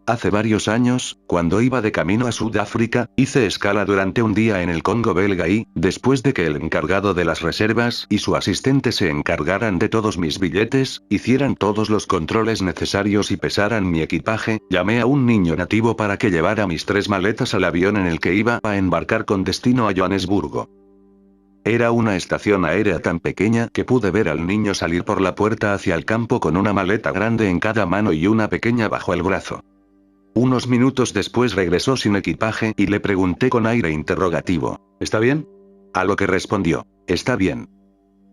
Hace varios años, cuando iba de camino a Sudáfrica, hice escala durante un día en el Congo belga y, después de que el encargado de las reservas y su asistente se encargaran de todos mis billetes, hicieran todos los controles necesarios y pesaran mi equipaje, llamé a un niño nativo para que llevara mis 3 maletas al avión en el que iba a embarcar con destino a Johannesburgo. Era una estación aérea tan pequeña que pude ver al niño salir por la puerta hacia el campo con una maleta grande en cada mano y una pequeña bajo el brazo. Unos minutos después regresó sin equipaje y le pregunté con aire interrogativo, ¿está bien? A lo que respondió, está bien.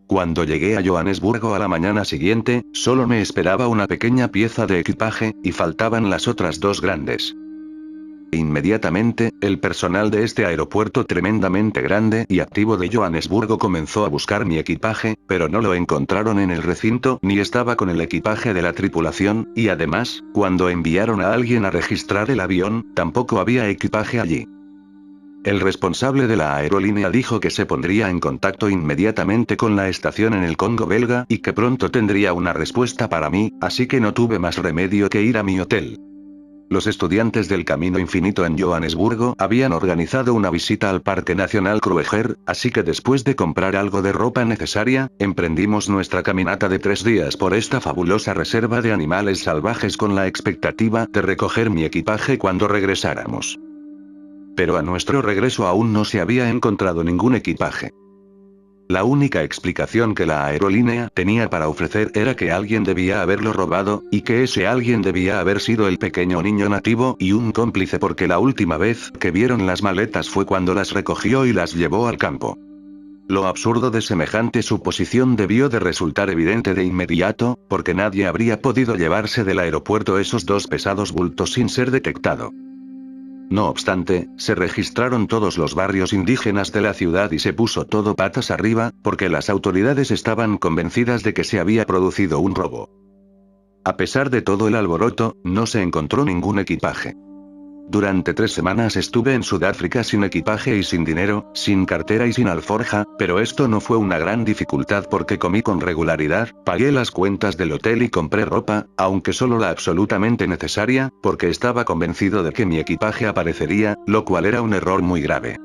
Cuando llegué a Johannesburgo a la mañana siguiente, solo me esperaba una pequeña pieza de equipaje, y faltaban las otras 2 grandes. Inmediatamente, el personal de este aeropuerto tremendamente grande y activo de Johannesburgo comenzó a buscar mi equipaje, pero no lo encontraron en el recinto ni estaba con el equipaje de la tripulación, y además, cuando enviaron a alguien a registrar el avión, tampoco había equipaje allí. El responsable de la aerolínea dijo que se pondría en contacto inmediatamente con la estación en el Congo belga y que pronto tendría una respuesta para mí, así que no tuve más remedio que ir a mi hotel. Los estudiantes del Camino Infinito en Johannesburgo habían organizado una visita al Parque Nacional Kruger, así que después de comprar algo de ropa necesaria, emprendimos nuestra caminata de 3 días por esta fabulosa reserva de animales salvajes con la expectativa de recoger mi equipaje cuando regresáramos. Pero a nuestro regreso aún no se había encontrado ningún equipaje. La única explicación que la aerolínea tenía para ofrecer era que alguien debía haberlo robado, y que ese alguien debía haber sido el pequeño niño nativo y un cómplice porque la última vez que vieron las maletas fue cuando las recogió y las llevó al campo. Lo absurdo de semejante suposición debió de resultar evidente de inmediato, porque nadie habría podido llevarse del aeropuerto esos 2 pesados bultos sin ser detectado. No obstante, se registraron todos los barrios indígenas de la ciudad y se puso todo patas arriba, porque las autoridades estaban convencidas de que se había producido un robo. A pesar de todo el alboroto, no se encontró ningún equipaje. Durante 3 semanas estuve en Sudáfrica sin equipaje y sin dinero, sin cartera y sin alforja, pero esto no fue una gran dificultad porque comí con regularidad, pagué las cuentas del hotel y compré ropa, aunque solo la absolutamente necesaria, porque estaba convencido de que mi equipaje aparecería, lo cual era un error muy grave.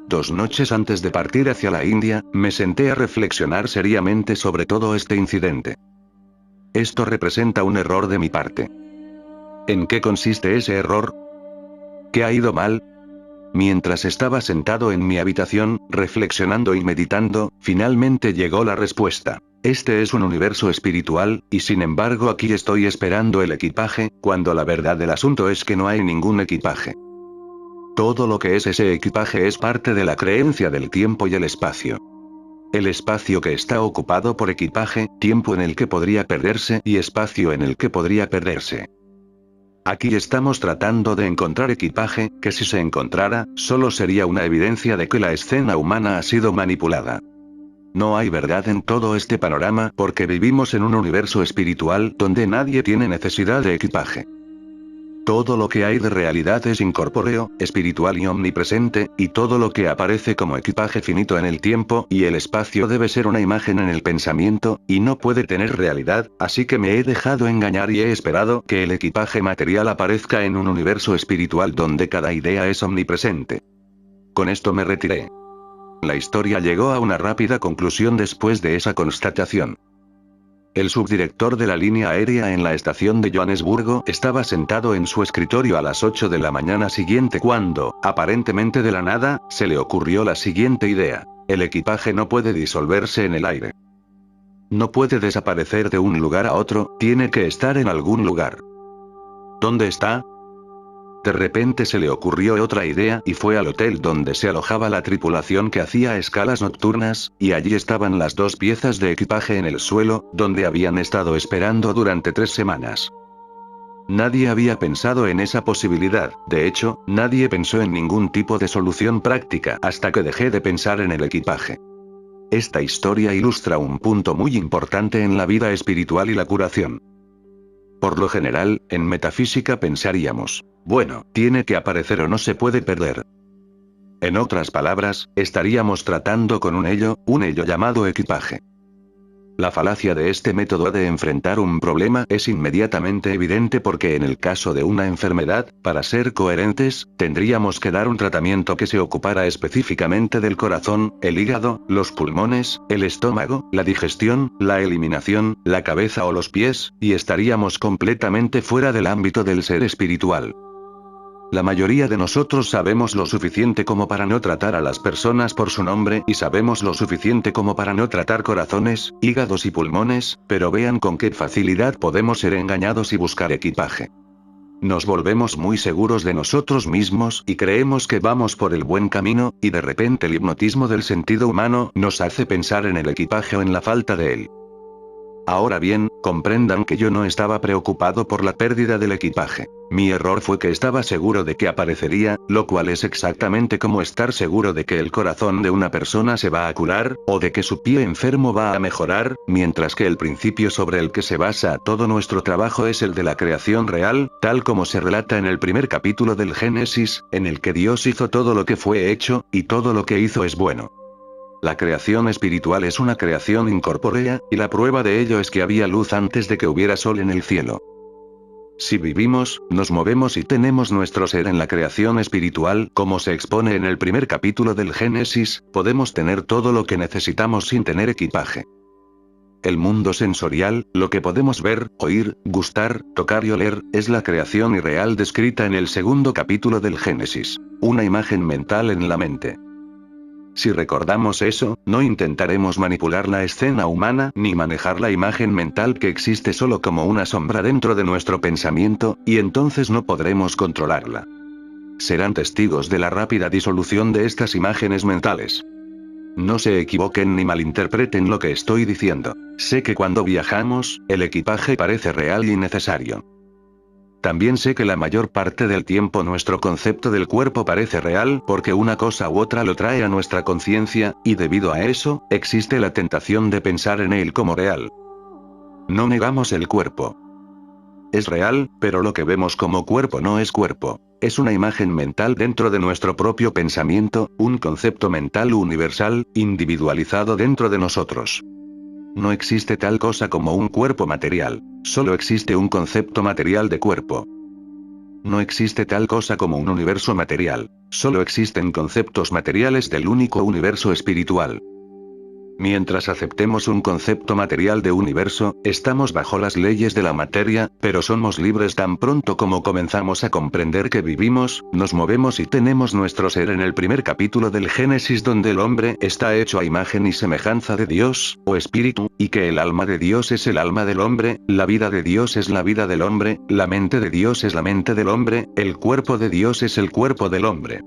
2 noches antes de partir hacia la India, me senté a reflexionar seriamente sobre todo este incidente. Esto representa un error de mi parte. ¿En qué consiste ese error? ¿Qué ha ido mal? Mientras estaba sentado en mi habitación, reflexionando y meditando, finalmente llegó la respuesta. Este es un universo espiritual, y sin embargo aquí estoy esperando el equipaje, cuando la verdad del asunto es que no hay ningún equipaje. Todo lo que es ese equipaje es parte de la creencia del tiempo y el espacio. El espacio que está ocupado por equipaje, tiempo en el que podría perderse y espacio en el que podría perderse. Aquí estamos tratando de encontrar equipaje, que si se encontrara, solo sería una evidencia de que la escena humana ha sido manipulada. No hay verdad en todo este panorama porque vivimos en un universo espiritual donde nadie tiene necesidad de equipaje. Todo lo que hay de realidad es incorpóreo, espiritual y omnipresente, y todo lo que aparece como equipaje finito en el tiempo y el espacio debe ser una imagen en el pensamiento, y no puede tener realidad, así que me he dejado engañar y he esperado que el equipaje material aparezca en un universo espiritual donde cada idea es omnipresente. Con esto me retiré. La historia llegó a una rápida conclusión después de esa constatación. El subdirector de la línea aérea en la estación de Johannesburgo estaba sentado en su escritorio a las 8 de la mañana siguiente cuando, aparentemente de la nada, se le ocurrió la siguiente idea. El equipaje no puede disolverse en el aire. No puede desaparecer de un lugar a otro, tiene que estar en algún lugar. ¿Dónde está? De repente se le ocurrió otra idea y fue al hotel donde se alojaba la tripulación que hacía escalas nocturnas, y allí estaban las 2 piezas de equipaje en el suelo, donde habían estado esperando durante 3 semanas. Nadie había pensado en esa posibilidad, de hecho, nadie pensó en ningún tipo de solución práctica hasta que dejé de pensar en el equipaje. Esta historia ilustra un punto muy importante en la vida espiritual y la curación. Por lo general, en metafísica pensaríamos, bueno, tiene que aparecer o no se puede perder. En otras palabras, estaríamos tratando con un ello llamado equipaje. La falacia de este método de enfrentar un problema es inmediatamente evidente porque en el caso de una enfermedad, para ser coherentes, tendríamos que dar un tratamiento que se ocupara específicamente del corazón, el hígado, los pulmones, el estómago, la digestión, la eliminación, la cabeza o los pies, y estaríamos completamente fuera del ámbito del ser espiritual. La mayoría de nosotros sabemos lo suficiente como para no tratar a las personas por su nombre y sabemos lo suficiente como para no tratar corazones, hígados y pulmones, pero vean con qué facilidad podemos ser engañados y buscar equipaje. Nos volvemos muy seguros de nosotros mismos y creemos que vamos por el buen camino, y de repente el hipnotismo del sentido humano nos hace pensar en el equipaje o en la falta de él. Ahora bien, comprendan que yo no estaba preocupado por la pérdida del equipaje. Mi error fue que estaba seguro de que aparecería, lo cual es exactamente como estar seguro de que el corazón de una persona se va a curar, o de que su pie enfermo va a mejorar, mientras que el principio sobre el que se basa todo nuestro trabajo es el de la creación real, tal como se relata en el primer capítulo del Génesis, en el que Dios hizo todo lo que fue hecho, y todo lo que hizo es bueno. La creación espiritual es una creación incorpórea, y la prueba de ello es que había luz antes de que hubiera sol en el cielo. Si vivimos, nos movemos y tenemos nuestro ser en la creación espiritual, como se expone en el primer capítulo del Génesis, podemos tener todo lo que necesitamos sin tener equipaje. El mundo sensorial, lo que podemos ver, oír, gustar, tocar y oler, es la creación irreal descrita en el segundo capítulo del Génesis. Una imagen mental en la mente. Si recordamos eso, no intentaremos manipular la escena humana ni manejar la imagen mental que existe solo como una sombra dentro de nuestro pensamiento, y entonces no podremos controlarla. Serán testigos de la rápida disolución de estas imágenes mentales. No se equivoquen ni malinterpreten lo que estoy diciendo. Sé que cuando viajamos, el equipaje parece real y necesario. También sé que la mayor parte del tiempo nuestro concepto del cuerpo parece real porque una cosa u otra lo trae a nuestra conciencia, y debido a eso, existe la tentación de pensar en él como real. No negamos el cuerpo. Es real, pero lo que vemos como cuerpo no es cuerpo. Es una imagen mental dentro de nuestro propio pensamiento, un concepto mental universal, individualizado dentro de nosotros. No existe tal cosa como un cuerpo material, solo existe un concepto material de cuerpo. No existe tal cosa como un universo material, solo existen conceptos materiales del único universo espiritual. Mientras aceptemos un concepto material de universo, estamos bajo las leyes de la materia, pero somos libres tan pronto como comenzamos a comprender que vivimos, nos movemos y tenemos nuestro ser en el primer capítulo del Génesis donde el hombre está hecho a imagen y semejanza de Dios, o espíritu, y que el alma de Dios es el alma del hombre, la vida de Dios es la vida del hombre, la mente de Dios es la mente del hombre, el cuerpo de Dios es el cuerpo del hombre.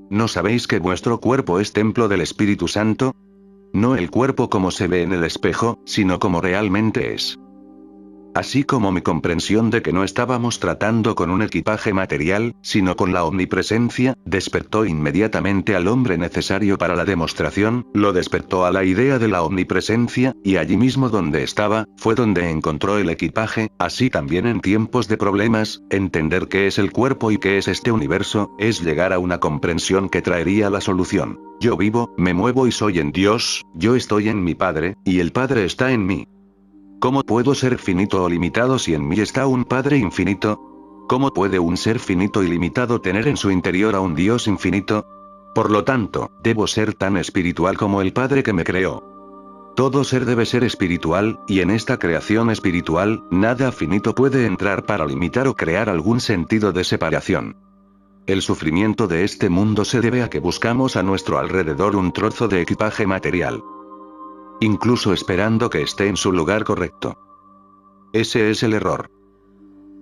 ¿No sabéis que vuestro cuerpo es templo del Espíritu Santo? No el cuerpo como se ve en el espejo, sino como realmente es. Así como mi comprensión de que no estábamos tratando con un equipaje material, sino con la omnipresencia, despertó inmediatamente al hombre necesario para la demostración, lo despertó a la idea de la omnipresencia, y allí mismo donde estaba, fue donde encontró el equipaje. Así también en tiempos de problemas, entender qué es el cuerpo y qué es este universo, es llegar a una comprensión que traería la solución. Yo vivo, me muevo y soy en Dios, yo estoy en mi Padre, y el Padre está en mí. ¿Cómo puedo ser finito o limitado si en mí está un Padre infinito? ¿Cómo puede un ser finito y limitado tener en su interior a un Dios infinito? Por lo tanto, debo ser tan espiritual como el Padre que me creó. Todo ser debe ser espiritual, y en esta creación espiritual, nada finito puede entrar para limitar o crear algún sentido de separación. El sufrimiento de este mundo se debe a que buscamos a nuestro alrededor un trozo de equipaje material. Incluso esperando que esté en su lugar correcto. Ese es el error.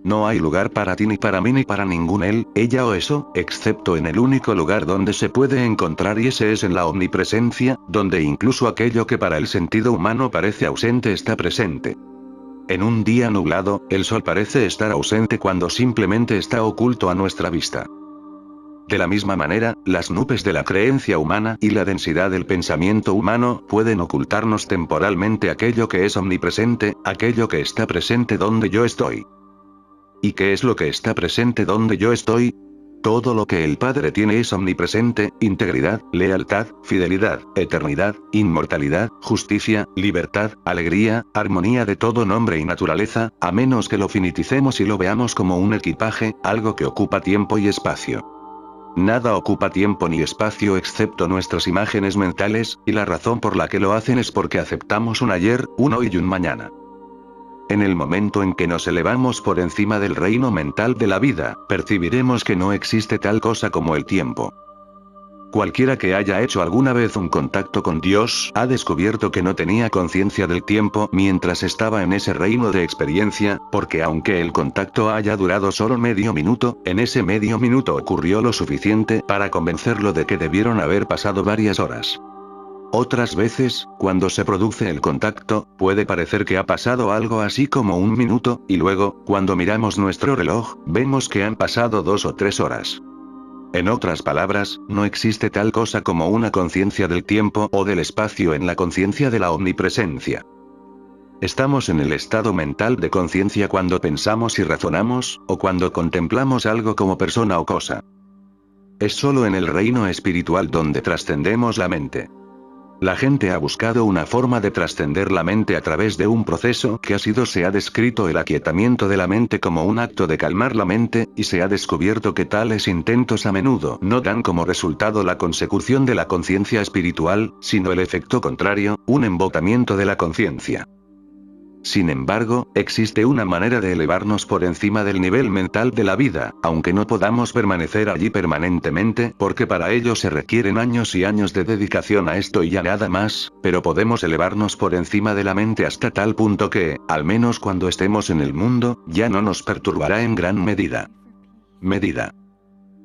No hay lugar para ti ni para mí ni para ningún él, ella o eso, excepto en el único lugar donde se puede encontrar, y ese es en la omnipresencia, donde incluso aquello que para el sentido humano parece ausente está presente. En un día nublado, el sol parece estar ausente cuando simplemente está oculto a nuestra vista. De la misma manera, las nubes de la creencia humana y la densidad del pensamiento humano pueden ocultarnos temporalmente aquello que es omnipresente, aquello que está presente donde yo estoy. ¿Y qué es lo que está presente donde yo estoy? Todo lo que el Padre tiene es omnipresente: integridad, lealtad, fidelidad, eternidad, inmortalidad, justicia, libertad, alegría, armonía de todo nombre y naturaleza, a menos que lo finiticemos y lo veamos como un equipaje, algo que ocupa tiempo y espacio. Nada ocupa tiempo ni espacio excepto nuestras imágenes mentales, y la razón por la que lo hacen es porque aceptamos un ayer, un hoy y un mañana. En el momento en que nos elevamos por encima del reino mental de la vida, percibiremos que no existe tal cosa como el tiempo. Cualquiera que haya hecho alguna vez un contacto con Dios, ha descubierto que no tenía conciencia del tiempo mientras estaba en ese reino de experiencia, porque aunque el contacto haya durado solo medio minuto, en ese medio minuto ocurrió lo suficiente para convencerlo de que debieron haber pasado varias horas. Otras veces, cuando se produce el contacto, puede parecer que ha pasado algo así como un minuto, y luego, cuando miramos nuestro reloj, vemos que han pasado 2 o 3 horas. En otras palabras, no existe tal cosa como una conciencia del tiempo o del espacio en la conciencia de la omnipresencia. Estamos en el estado mental de conciencia cuando pensamos y razonamos, o cuando contemplamos algo como persona o cosa. Es solo en el reino espiritual donde trascendemos la mente. La gente ha buscado una forma de trascender la mente a través de un proceso que se ha descrito el aquietamiento de la mente como un acto de calmar la mente, y se ha descubierto que tales intentos a menudo no dan como resultado la consecución de la conciencia espiritual, sino el efecto contrario, un embotamiento de la conciencia. Sin embargo, existe una manera de elevarnos por encima del nivel mental de la vida, aunque no podamos permanecer allí permanentemente, porque para ello se requieren años y años de dedicación a esto y ya nada más, pero podemos elevarnos por encima de la mente hasta tal punto que, al menos cuando estemos en el mundo, ya no nos perturbará en gran medida.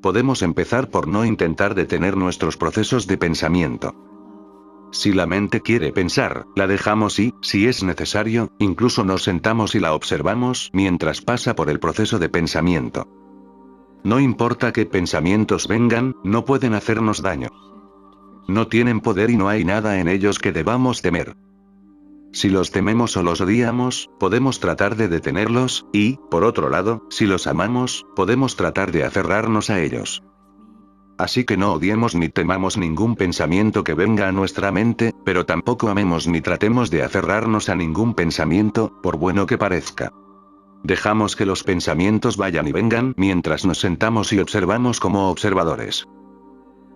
Podemos empezar por no intentar detener nuestros procesos de pensamiento. Si la mente quiere pensar, la dejamos y, si es necesario, incluso nos sentamos y la observamos mientras pasa por el proceso de pensamiento. No importa qué pensamientos vengan, no pueden hacernos daño. No tienen poder y no hay nada en ellos que debamos temer. Si los tememos o los odiamos, podemos tratar de detenerlos, y, por otro lado, si los amamos, podemos tratar de aferrarnos a ellos. Así que no odiemos ni temamos ningún pensamiento que venga a nuestra mente, pero tampoco amemos ni tratemos de aferrarnos a ningún pensamiento, por bueno que parezca. Dejamos que los pensamientos vayan y vengan mientras nos sentamos y observamos como observadores.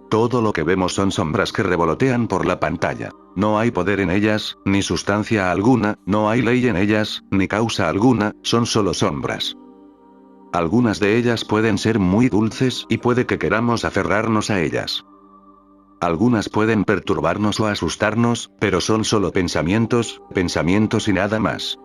Todo lo que vemos son sombras que revolotean por la pantalla. No hay poder en ellas, ni sustancia alguna, no hay ley en ellas, ni causa alguna, son solo sombras. Algunas de ellas pueden ser muy dulces y puede que queramos aferrarnos a ellas. Algunas pueden perturbarnos o asustarnos, pero son solo pensamientos y nada más.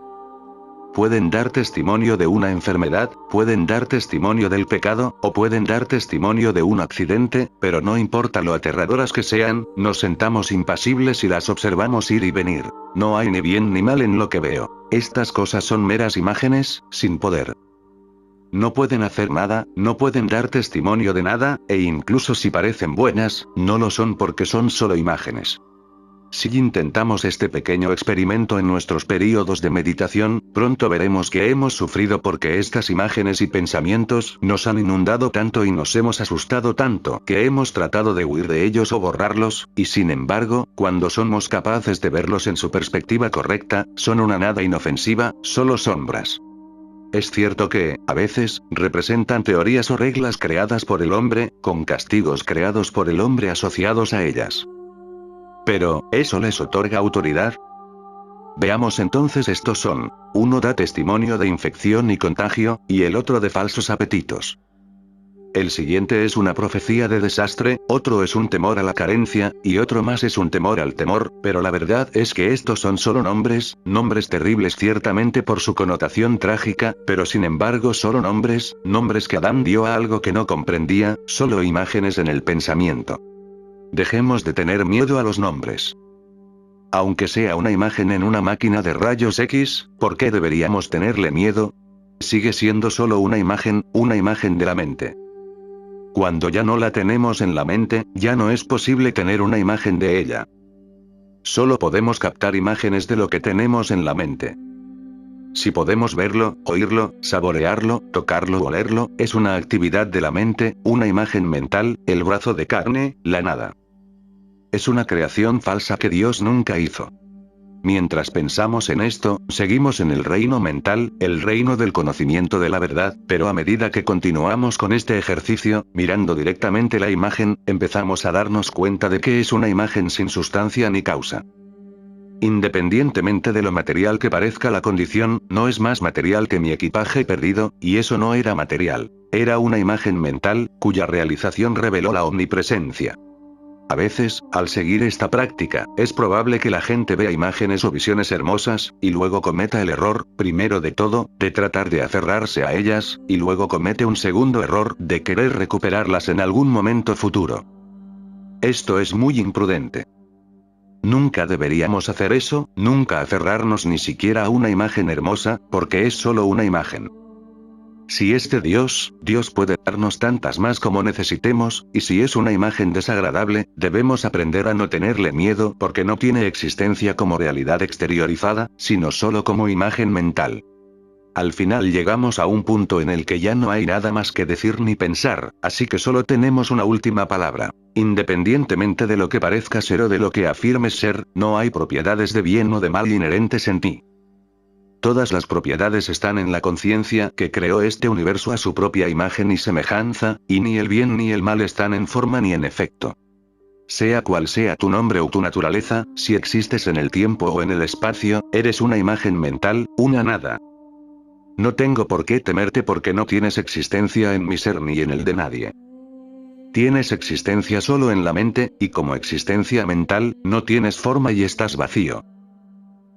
Pueden dar testimonio de una enfermedad, pueden dar testimonio del pecado, o pueden dar testimonio de un accidente, pero no importa lo aterradoras que sean, nos sentamos impasibles y las observamos ir y venir. No hay ni bien ni mal en lo que veo. Estas cosas son meras imágenes, sin poder. No pueden hacer nada, no pueden dar testimonio de nada, e incluso si parecen buenas, no lo son porque son solo imágenes. Si intentamos este pequeño experimento en nuestros períodos de meditación, pronto veremos que hemos sufrido porque estas imágenes y pensamientos nos han inundado tanto y nos hemos asustado tanto que hemos tratado de huir de ellos o borrarlos, y sin embargo, cuando somos capaces de verlos en su perspectiva correcta, son una nada inofensiva, solo sombras. Es cierto que, a veces, representan teorías o reglas creadas por el hombre, con castigos creados por el hombre asociados a ellas. Pero, ¿eso les otorga autoridad? Veamos entonces, estos son: uno da testimonio de infección y contagio, y el otro de falsos apetitos. El siguiente es una profecía de desastre, otro es un temor a la carencia, y otro más es un temor al temor, pero la verdad es que estos son solo nombres terribles ciertamente por su connotación trágica, pero sin embargo solo nombres que Adán dio a algo que no comprendía, solo imágenes en el pensamiento. Dejemos de tener miedo a los nombres. Aunque sea una imagen en una máquina de rayos X, ¿por qué deberíamos tenerle miedo? Sigue siendo solo una imagen de la mente. Cuando ya no la tenemos en la mente, ya no es posible tener una imagen de ella. Solo podemos captar imágenes de lo que tenemos en la mente. Si podemos verlo, oírlo, saborearlo, tocarlo o olerlo, es una actividad de la mente, una imagen mental, el brazo de carne, la nada. Es una creación falsa que Dios nunca hizo. Mientras pensamos en esto, seguimos en el reino mental, el reino del conocimiento de la verdad, pero a medida que continuamos con este ejercicio, mirando directamente la imagen, empezamos a darnos cuenta de que es una imagen sin sustancia ni causa. Independientemente de lo material que parezca la condición, no es más material que mi equipaje perdido, y eso no era material. Era una imagen mental, cuya realización reveló la omnipresencia. A veces, al seguir esta práctica, es probable que la gente vea imágenes o visiones hermosas, y luego cometa el error, primero de todo, de tratar de aferrarse a ellas, y luego comete un segundo error, de querer recuperarlas en algún momento futuro. Esto es muy imprudente. Nunca deberíamos hacer eso, nunca aferrarnos ni siquiera a una imagen hermosa, porque es solo una imagen. Si es de Dios, Dios puede darnos tantas más como necesitemos, y si es una imagen desagradable, debemos aprender a no tenerle miedo porque no tiene existencia como realidad exteriorizada, sino solo como imagen mental. Al final llegamos a un punto en el que ya no hay nada más que decir ni pensar, así que solo tenemos una última palabra. Independientemente de lo que parezca ser o de lo que afirmes ser, no hay propiedades de bien o de mal inherentes en ti. Todas las propiedades están en la conciencia que creó este universo a su propia imagen y semejanza, y ni el bien ni el mal están en forma ni en efecto. Sea cual sea tu nombre o tu naturaleza, si existes en el tiempo o en el espacio, eres una imagen mental, una nada. No tengo por qué temerte porque no tienes existencia en mi ser ni en el de nadie. Tienes existencia solo en la mente, y como existencia mental, no tienes forma y estás vacío.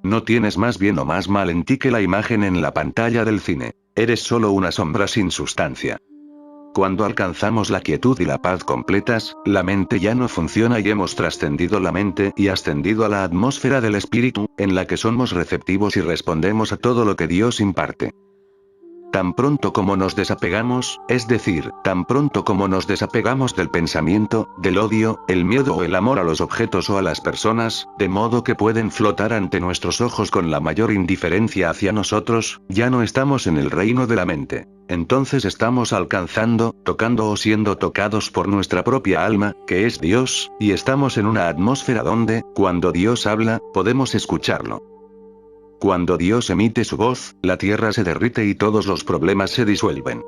No tienes más bien o más mal en ti que la imagen en la pantalla del cine. Eres solo una sombra sin sustancia. Cuando alcanzamos la quietud y la paz completas, la mente ya no funciona y hemos trascendido la mente y ascendido a la atmósfera del espíritu, en la que somos receptivos y respondemos a todo lo que Dios imparte. Tan pronto como nos desapegamos, es decir, tan pronto como nos desapegamos del pensamiento, del odio, el miedo o el amor a los objetos o a las personas, de modo que pueden flotar ante nuestros ojos con la mayor indiferencia hacia nosotros, ya no estamos en el reino de la mente. Entonces estamos alcanzando, tocando o siendo tocados por nuestra propia alma, que es Dios, y estamos en una atmósfera donde, cuando Dios habla, podemos escucharlo. Cuando Dios emite su voz, la tierra se derrite y todos los problemas se disuelven.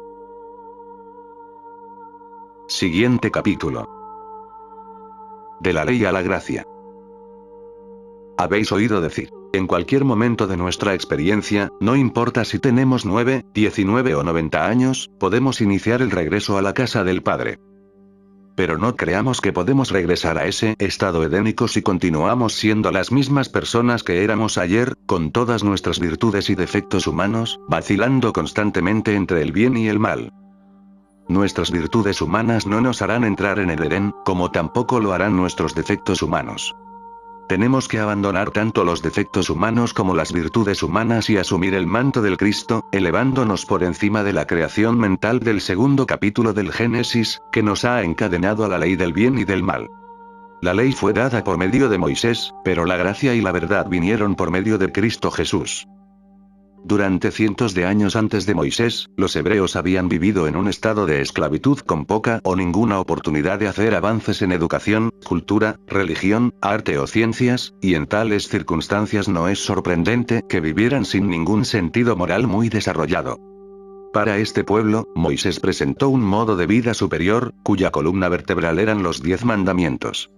Siguiente capítulo. De la ley a la gracia. Habéis oído decir, en cualquier momento de nuestra experiencia, no importa si tenemos 9, 19 o 90 años, podemos iniciar el regreso a la casa del Padre. Pero no creamos que podemos regresar a ese estado edénico si continuamos siendo las mismas personas que éramos ayer, con todas nuestras virtudes y defectos humanos, vacilando constantemente entre el bien y el mal. Nuestras virtudes humanas no nos harán entrar en el Edén, como tampoco lo harán nuestros defectos humanos. Tenemos que abandonar tanto los defectos humanos como las virtudes humanas y asumir el manto del Cristo, elevándonos por encima de la creación mental del segundo capítulo del Génesis, que nos ha encadenado a la ley del bien y del mal. La ley fue dada por medio de Moisés, pero la gracia y la verdad vinieron por medio de Cristo Jesús. Durante cientos de años antes de Moisés, los hebreos habían vivido en un estado de esclavitud con poca o ninguna oportunidad de hacer avances en educación, cultura, religión, arte o ciencias, y en tales circunstancias no es sorprendente que vivieran sin ningún sentido moral muy desarrollado. Para este pueblo, Moisés presentó un modo de vida superior, cuya columna vertebral eran los 10 mandamientos.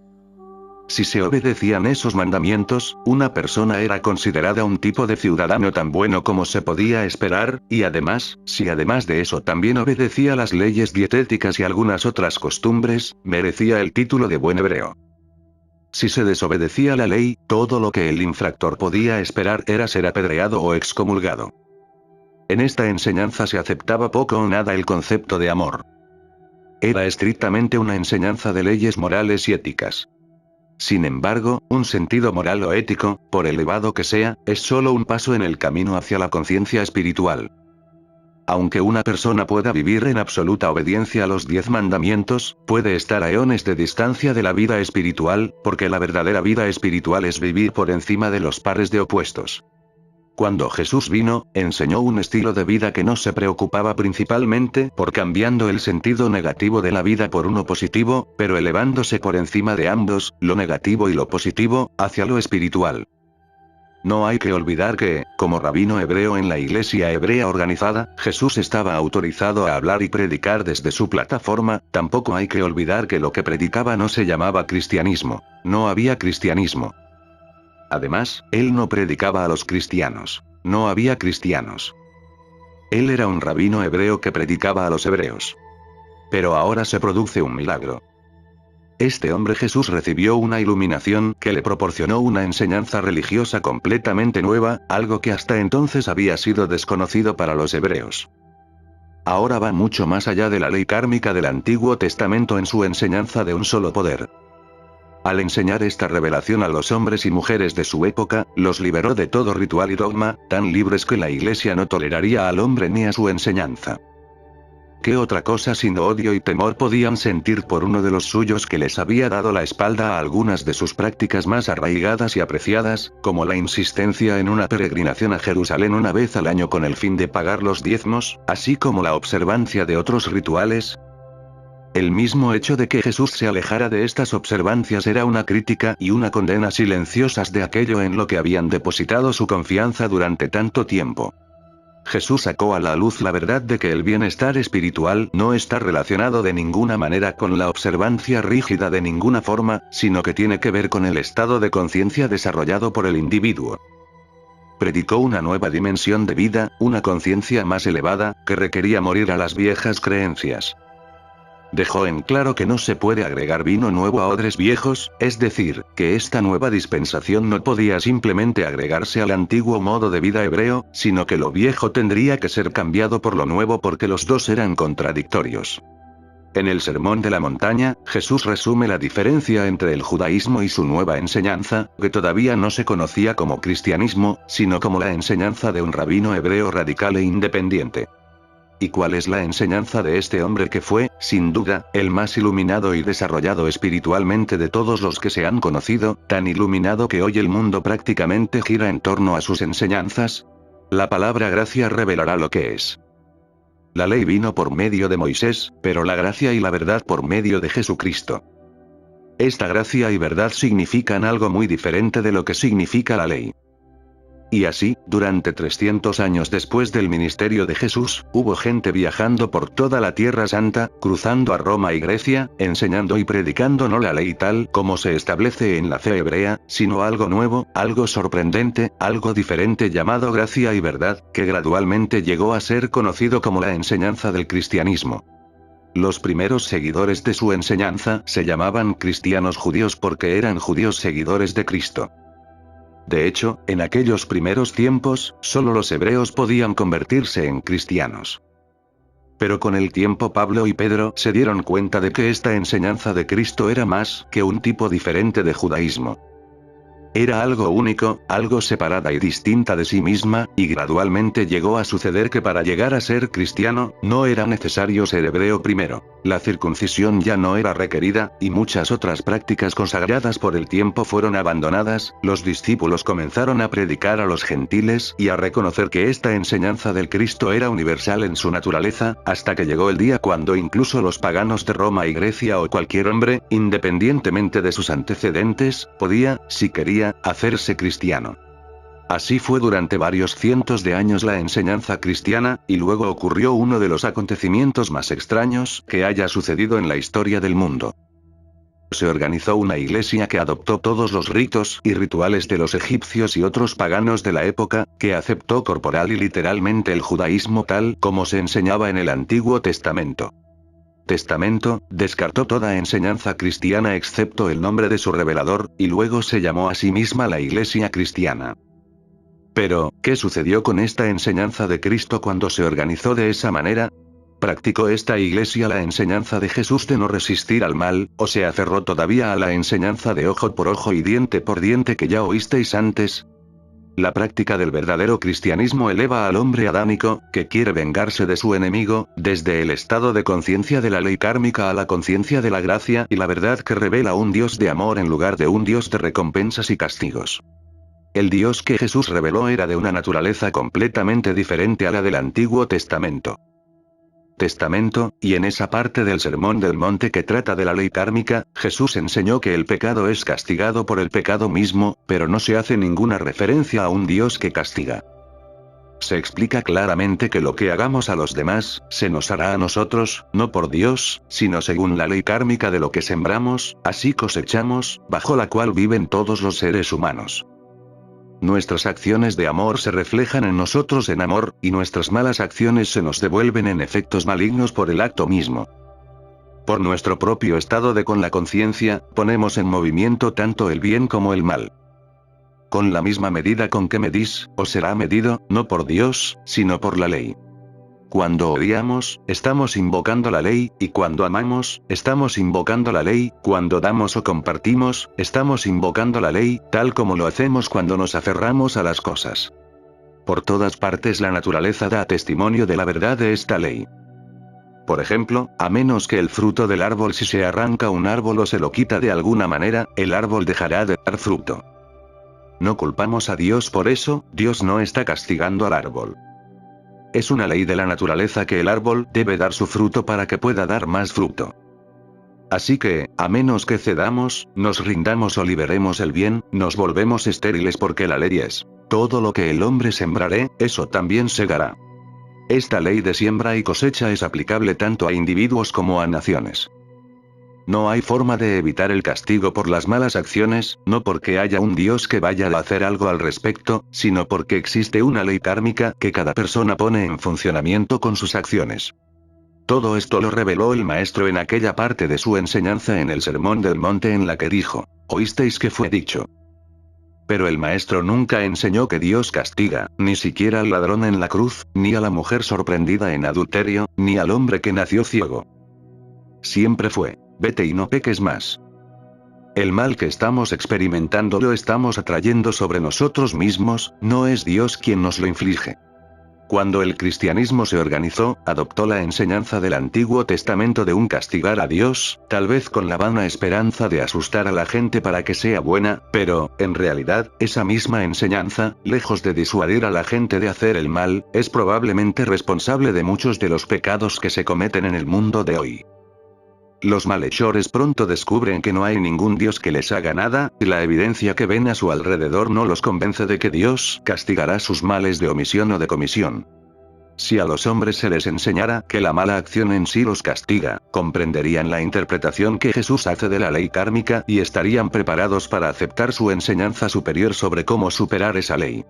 Si se obedecían esos mandamientos, una persona era considerada un tipo de ciudadano tan bueno como se podía esperar, y además, si además de eso también obedecía las leyes dietéticas y algunas otras costumbres, merecía el título de buen hebreo. Si se desobedecía la ley, todo lo que el infractor podía esperar era ser apedreado o excomulgado. En esta enseñanza se aceptaba poco o nada el concepto de amor. Era estrictamente una enseñanza de leyes morales y éticas. Sin embargo, un sentido moral o ético, por elevado que sea, es solo un paso en el camino hacia la conciencia espiritual. Aunque una persona pueda vivir en absoluta obediencia a los 10 mandamientos, puede estar a eones de distancia de la vida espiritual, porque la verdadera vida espiritual es vivir por encima de los pares de opuestos. Cuando Jesús vino, enseñó un estilo de vida que no se preocupaba principalmente por cambiando el sentido negativo de la vida por uno positivo, pero elevándose por encima de ambos, lo negativo y lo positivo, hacia lo espiritual. No hay que olvidar que, como rabino hebreo en la iglesia hebrea organizada, Jesús estaba autorizado a hablar y predicar desde su plataforma. Tampoco hay que olvidar que lo que predicaba no se llamaba cristianismo. No había cristianismo. Además, él no predicaba a los cristianos. No había cristianos. Él era un rabino hebreo que predicaba a los hebreos. Pero ahora se produce un milagro. Este hombre Jesús recibió una iluminación que le proporcionó una enseñanza religiosa completamente nueva, algo que hasta entonces había sido desconocido para los hebreos. Ahora va mucho más allá de la ley kármica del Antiguo Testamento en su enseñanza de un solo poder. Al enseñar esta revelación a los hombres y mujeres de su época, los liberó de todo ritual y dogma, tan libres que la Iglesia no toleraría al hombre ni a su enseñanza. ¿Qué otra cosa sino odio y temor podían sentir por uno de los suyos que les había dado la espalda a algunas de sus prácticas más arraigadas y apreciadas, como la insistencia en una peregrinación a Jerusalén una vez al año con el fin de pagar los diezmos, así como la observancia de otros rituales? El mismo hecho de que Jesús se alejara de estas observancias era una crítica y una condena silenciosas de aquello en lo que habían depositado su confianza durante tanto tiempo. Jesús sacó a la luz la verdad de que el bienestar espiritual no está relacionado de ninguna manera con la observancia rígida de ninguna forma, sino que tiene que ver con el estado de conciencia desarrollado por el individuo. Predicó una nueva dimensión de vida, una conciencia más elevada, que requería morir a las viejas creencias. Dejó en claro que no se puede agregar vino nuevo a odres viejos, es decir, que esta nueva dispensación no podía simplemente agregarse al antiguo modo de vida hebreo, sino que lo viejo tendría que ser cambiado por lo nuevo porque los dos eran contradictorios. En el Sermón de la Montaña, Jesús resume la diferencia entre el judaísmo y su nueva enseñanza, que todavía no se conocía como cristianismo, sino como la enseñanza de un rabino hebreo radical e independiente. ¿Y cuál es la enseñanza de este hombre que fue, sin duda, el más iluminado y desarrollado espiritualmente de todos los que se han conocido, tan iluminado que hoy el mundo prácticamente gira en torno a sus enseñanzas? La palabra gracia revelará lo que es. La ley vino por medio de Moisés, pero la gracia y la verdad por medio de Jesucristo. Esta gracia y verdad significan algo muy diferente de lo que significa la ley. Y así, durante 300 años después del ministerio de Jesús, hubo gente viajando por toda la Tierra Santa, cruzando a Roma y Grecia, enseñando y predicando no la ley tal como se establece en la fe hebrea, sino algo nuevo, algo sorprendente, algo diferente llamado gracia y verdad, que gradualmente llegó a ser conocido como la enseñanza del cristianismo. Los primeros seguidores de su enseñanza se llamaban cristianos judíos porque eran judíos seguidores de Cristo. De hecho, en aquellos primeros tiempos, solo los hebreos podían convertirse en cristianos. Pero con el tiempo Pablo y Pedro se dieron cuenta de que esta enseñanza de Cristo era más que un tipo diferente de judaísmo. Era algo único, algo separada y distinta de sí misma, y gradualmente llegó a suceder que para llegar a ser cristiano, no era necesario ser hebreo primero. La circuncisión ya no era requerida, y muchas otras prácticas consagradas por el tiempo fueron abandonadas. Los discípulos comenzaron a predicar a los gentiles y a reconocer que esta enseñanza del Cristo era universal en su naturaleza, hasta que llegó el día cuando incluso los paganos de Roma y Grecia o cualquier hombre, independientemente de sus antecedentes, podía, si quería, hacerse cristiano. Así fue durante varios cientos de años la enseñanza cristiana, y luego ocurrió uno de los acontecimientos más extraños que haya sucedido en la historia del mundo. Se organizó una iglesia que adoptó todos los ritos y rituales de los egipcios y otros paganos de la época, que aceptó corporal y literalmente el judaísmo tal como se enseñaba en el Antiguo Testamento. Descartó toda enseñanza cristiana excepto el nombre de su revelador, y luego se llamó a sí misma la Iglesia Cristiana. Pero, ¿qué sucedió con esta enseñanza de Cristo cuando se organizó de esa manera? ¿Practicó esta iglesia la enseñanza de Jesús de no resistir al mal, o se aferró todavía a la enseñanza de ojo por ojo y diente por diente que ya oísteis antes? La práctica del verdadero cristianismo eleva al hombre adámico, que quiere vengarse de su enemigo, desde el estado de conciencia de la ley kármica a la conciencia de la gracia y la verdad que revela un Dios de amor en lugar de un Dios de recompensas y castigos. El Dios que Jesús reveló era de una naturaleza completamente diferente a la del Antiguo Testamento. Y en esa parte del Sermón del Monte que trata de la ley kármica, Jesús enseñó que el pecado es castigado por el pecado mismo, pero no se hace ninguna referencia a un Dios que castiga. Se explica claramente que lo que hagamos a los demás, se nos hará a nosotros, no por Dios, sino según la ley kármica de lo que sembramos, así cosechamos, bajo la cual viven todos los seres humanos. Nuestras acciones de amor se reflejan en nosotros en amor, y nuestras malas acciones se nos devuelven en efectos malignos por el acto mismo. Por nuestro propio estado de con la conciencia, ponemos en movimiento tanto el bien como el mal. Con la misma medida con que medís, os será medido, no por Dios, sino por la ley. Cuando odiamos, estamos invocando la ley, y cuando amamos, estamos invocando la ley, cuando damos o compartimos, estamos invocando la ley, tal como lo hacemos cuando nos aferramos a las cosas. Por todas partes la naturaleza da testimonio de la verdad de esta ley. Por ejemplo, a menos que el fruto del árbol si se arranca un árbol o se lo quita de alguna manera, el árbol dejará de dar fruto. No culpamos a Dios por eso, Dios no está castigando al árbol. Es una ley de la naturaleza que el árbol debe dar su fruto para que pueda dar más fruto. Así que, a menos que cedamos, nos rindamos o liberemos el bien, nos volvemos estériles porque la ley es, todo lo que el hombre sembrare, eso también segará. Esta ley de siembra y cosecha es aplicable tanto a individuos como a naciones. No hay forma de evitar el castigo por las malas acciones, no porque haya un Dios que vaya a hacer algo al respecto, sino porque existe una ley kármica que cada persona pone en funcionamiento con sus acciones. Todo esto lo reveló el Maestro en aquella parte de su enseñanza en el Sermón del Monte en la que dijo, oísteis que fue dicho. Pero el Maestro nunca enseñó que Dios castiga, ni siquiera al ladrón en la cruz, ni a la mujer sorprendida en adulterio, ni al hombre que nació ciego. Siempre fue, vete y no peques más. El mal que estamos experimentando lo estamos atrayendo sobre nosotros mismos, no es Dios quien nos lo inflige. Cuando el cristianismo se organizó, adoptó la enseñanza del Antiguo Testamento de un castigar a Dios, tal vez con la vana esperanza de asustar a la gente para que sea buena, pero, en realidad, esa misma enseñanza, lejos de disuadir a la gente de hacer el mal, es probablemente responsable de muchos de los pecados que se cometen en el mundo de hoy. Los malhechores pronto descubren que no hay ningún Dios que les haga nada, y la evidencia que ven a su alrededor no los convence de que Dios castigará sus males de omisión o de comisión. Si a los hombres se les enseñara que la mala acción en sí los castiga, comprenderían la interpretación que Jesús hace de la ley kármica y estarían preparados para aceptar su enseñanza superior sobre cómo superar esa ley.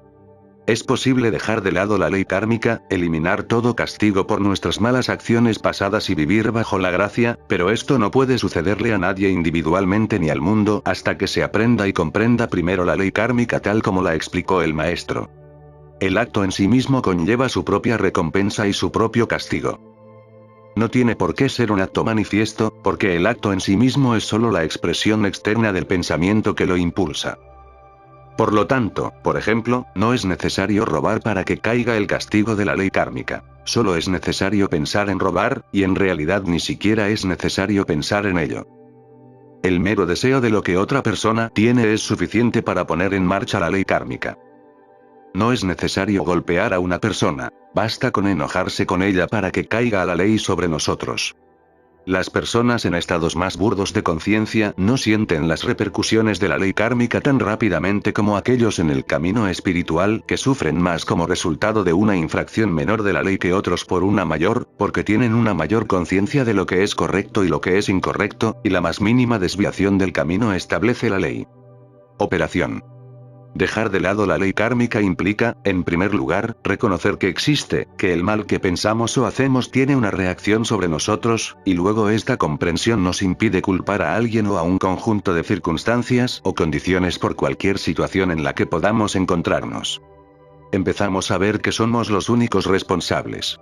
Es posible dejar de lado la ley kármica, eliminar todo castigo por nuestras malas acciones pasadas y vivir bajo la gracia, pero esto no puede sucederle a nadie individualmente ni al mundo hasta que se aprenda y comprenda primero la ley kármica tal como la explicó el Maestro. El acto en sí mismo conlleva su propia recompensa y su propio castigo. No tiene por qué ser un acto manifiesto, porque el acto en sí mismo es solo la expresión externa del pensamiento que lo impulsa. Por lo tanto, por ejemplo, no es necesario robar para que caiga el castigo de la ley kármica. Solo es necesario pensar en robar, y en realidad ni siquiera es necesario pensar en ello. El mero deseo de lo que otra persona tiene es suficiente para poner en marcha la ley kármica. No es necesario golpear a una persona, basta con enojarse con ella para que caiga la ley sobre nosotros. Las personas en estados más burdos de conciencia no sienten las repercusiones de la ley kármica tan rápidamente como aquellos en el camino espiritual que sufren más como resultado de una infracción menor de la ley que otros por una mayor, porque tienen una mayor conciencia de lo que es correcto y lo que es incorrecto, y la más mínima desviación del camino establece la ley. Operación. Dejar de lado la ley kármica implica, en primer lugar, reconocer que existe, que el mal que pensamos o hacemos tiene una reacción sobre nosotros, y luego esta comprensión nos impide culpar a alguien o a un conjunto de circunstancias o condiciones por cualquier situación en la que podamos encontrarnos. Empezamos a ver que somos los únicos responsables.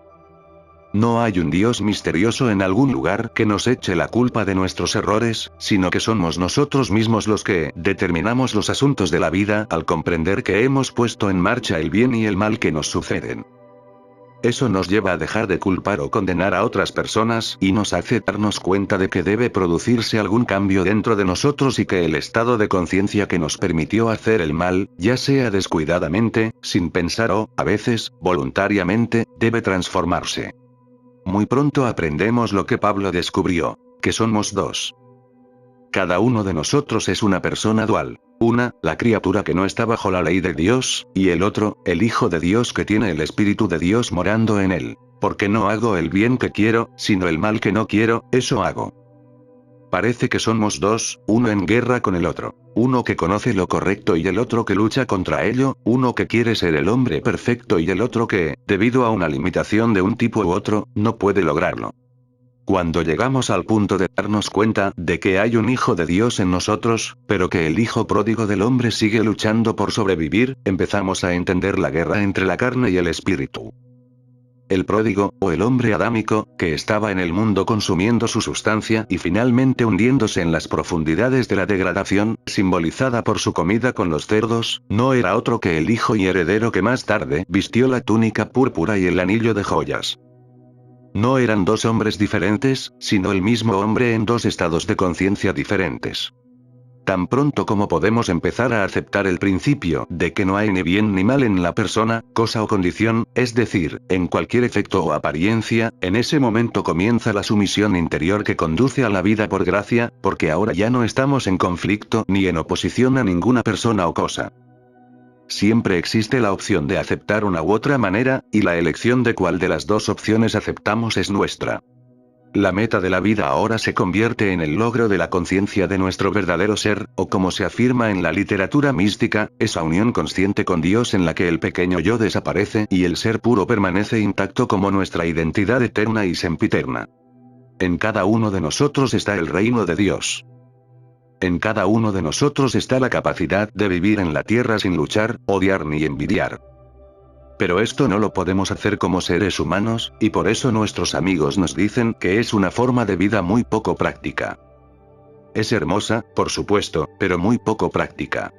No hay un Dios misterioso en algún lugar que nos eche la culpa de nuestros errores, sino que somos nosotros mismos los que determinamos los asuntos de la vida al comprender que hemos puesto en marcha el bien y el mal que nos suceden. Eso nos lleva a dejar de culpar o condenar a otras personas y nos hace darnos cuenta de que debe producirse algún cambio dentro de nosotros y que el estado de conciencia que nos permitió hacer el mal, ya sea descuidadamente, sin pensar o, a veces, voluntariamente, debe transformarse. Muy pronto aprendemos lo que Pablo descubrió, que somos dos. Cada uno de nosotros es una persona dual. Una, la criatura que no está bajo la ley de Dios, y el otro, el Hijo de Dios que tiene el Espíritu de Dios morando en él. Porque no hago el bien que quiero, sino el mal que no quiero, eso hago. Parece que somos dos, uno en guerra con el otro. Uno que conoce lo correcto y el otro que lucha contra ello, uno que quiere ser el hombre perfecto y el otro que, debido a una limitación de un tipo u otro, no puede lograrlo. Cuando llegamos al punto de darnos cuenta de que hay un Hijo de Dios en nosotros, pero que el hijo pródigo del hombre sigue luchando por sobrevivir, empezamos a entender la guerra entre la carne y el espíritu. El pródigo, o el hombre adámico, que estaba en el mundo consumiendo su sustancia y finalmente hundiéndose en las profundidades de la degradación, simbolizada por su comida con los cerdos, no era otro que el hijo y heredero que más tarde vistió la túnica púrpura y el anillo de joyas. No eran dos hombres diferentes, sino el mismo hombre en dos estados de conciencia diferentes. Tan pronto como podemos empezar a aceptar el principio de que no hay ni bien ni mal en la persona, cosa o condición, es decir, en cualquier efecto o apariencia, en ese momento comienza la sumisión interior que conduce a la vida por gracia, porque ahora ya no estamos en conflicto ni en oposición a ninguna persona o cosa. Siempre existe la opción de aceptar una u otra manera, y la elección de cuál de las dos opciones aceptamos es nuestra. La meta de la vida ahora se convierte en el logro de la conciencia de nuestro verdadero ser, o como se afirma en la literatura mística, esa unión consciente con Dios en la que el pequeño yo desaparece y el ser puro permanece intacto como nuestra identidad eterna y sempiterna. En cada uno de nosotros está el reino de Dios. En cada uno de nosotros está la capacidad de vivir en la tierra sin luchar, odiar ni envidiar. Pero esto no lo podemos hacer como seres humanos, y por eso nuestros amigos nos dicen que es una forma de vida muy poco práctica. Es hermosa, por supuesto, pero muy poco práctica.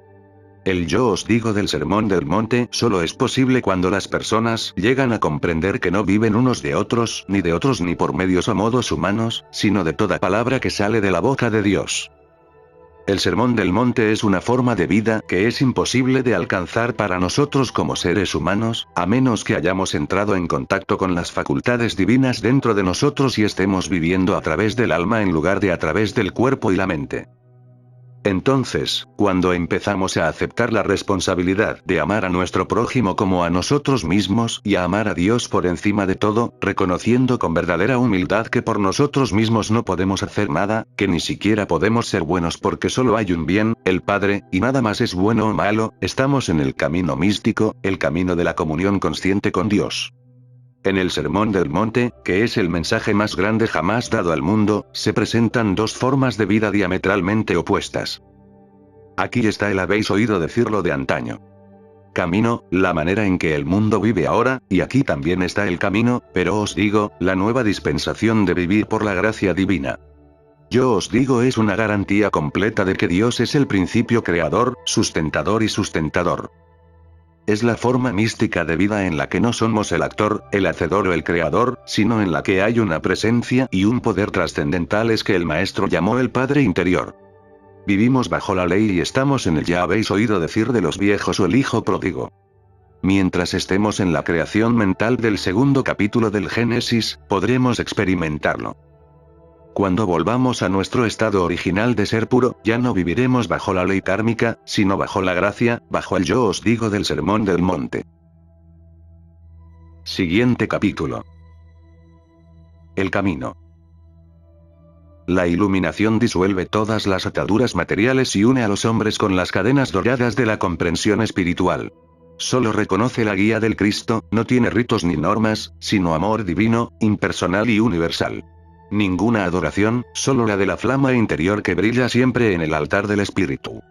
El yo os digo del Sermón del Monte solo es posible cuando las personas llegan a comprender que no viven unos de otros ni por medios o modos humanos, sino de toda palabra que sale de la boca de Dios. El Sermón del Monte es una forma de vida que es imposible de alcanzar para nosotros como seres humanos, a menos que hayamos entrado en contacto con las facultades divinas dentro de nosotros y estemos viviendo a través del alma en lugar de a través del cuerpo y la mente. Entonces, cuando empezamos a aceptar la responsabilidad de amar a nuestro prójimo como a nosotros mismos y a amar a Dios por encima de todo, reconociendo con verdadera humildad que por nosotros mismos no podemos hacer nada, que ni siquiera podemos ser buenos porque solo hay un bien, el Padre, y nada más es bueno o malo, estamos en el camino místico, el camino de la comunión consciente con Dios. En el Sermón del Monte, que es el mensaje más grande jamás dado al mundo, se presentan dos formas de vida diametralmente opuestas. Aquí está el habéis oído decirlo de antaño. Camino, la manera en que el mundo vive ahora, y aquí también está el camino, pero os digo, la nueva dispensación de vivir por la gracia divina. Yo os digo es una garantía completa de que Dios es el principio creador, sustentador y sustentador. Es la forma mística de vida en la que no somos el actor, el hacedor o el creador, sino en la que hay una presencia y un poder trascendentales que el maestro llamó el Padre Interior. Vivimos bajo la ley y estamos en el ya habéis oído decir de los viejos o el hijo pródigo. Mientras estemos en la creación mental del segundo capítulo del Génesis, podremos experimentarlo. Cuando volvamos a nuestro estado original de ser puro, ya no viviremos bajo la ley kármica, sino bajo la gracia, bajo el yo os digo del Sermón del Monte. Siguiente capítulo. El camino. La iluminación disuelve todas las ataduras materiales y une a los hombres con las cadenas doradas de la comprensión espiritual. Solo reconoce la guía del Cristo, no tiene ritos ni normas, sino amor divino, impersonal y universal. Ninguna adoración, solo la de la flama interior que brilla siempre en el altar del espíritu.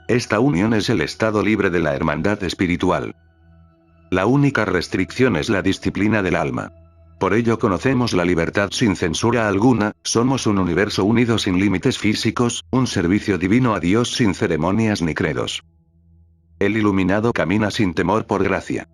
Esta unión es el estado libre de la hermandad espiritual. La única restricción es la disciplina del alma. Por ello conocemos la libertad sin censura alguna, somos un universo unido sin límites físicos, un servicio divino a Dios sin ceremonias ni credos. El iluminado camina sin temor por gracia.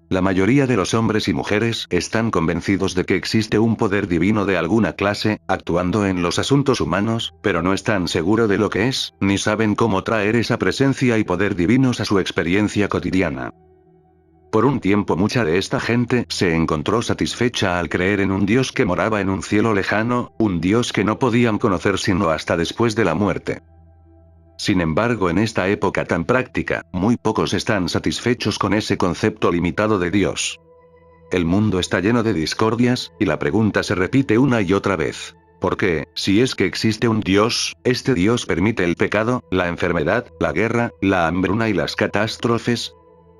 La mayoría de los hombres y mujeres están convencidos de que existe un poder divino de alguna clase, actuando en los asuntos humanos, pero no están seguros de lo que es, ni saben cómo traer esa presencia y poder divinos a su experiencia cotidiana. Por un tiempo mucha de esta gente se encontró satisfecha al creer en un Dios que moraba en un cielo lejano, un Dios que no podían conocer sino hasta después de la muerte. Sin embargo, en esta época tan práctica, muy pocos están satisfechos con ese concepto limitado de Dios. El mundo está lleno de discordias, y la pregunta se repite una y otra vez. ¿Por qué, si es que existe un Dios, este Dios permite el pecado, la enfermedad, la guerra, la hambruna y las catástrofes?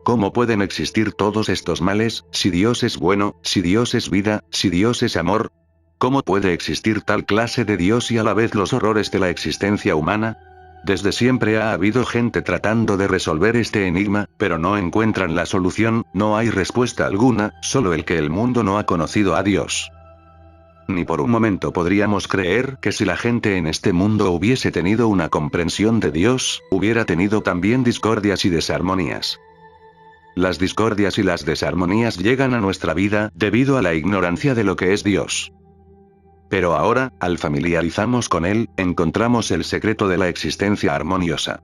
¿Cómo pueden existir todos estos males, si Dios es bueno, si Dios es vida, si Dios es amor? ¿Cómo puede existir tal clase de Dios y a la vez los horrores de la existencia humana? Desde siempre ha habido gente tratando de resolver este enigma, pero no encuentran la solución, no hay respuesta alguna, solo el que el mundo no ha conocido a Dios. Ni por un momento podríamos creer que si la gente en este mundo hubiese tenido una comprensión de Dios, hubiera tenido también discordias y desarmonías. Las discordias y las desarmonías llegan a nuestra vida debido a la ignorancia de lo que es Dios. Pero ahora, al familiarizarnos con Él, encontramos el secreto de la existencia armoniosa.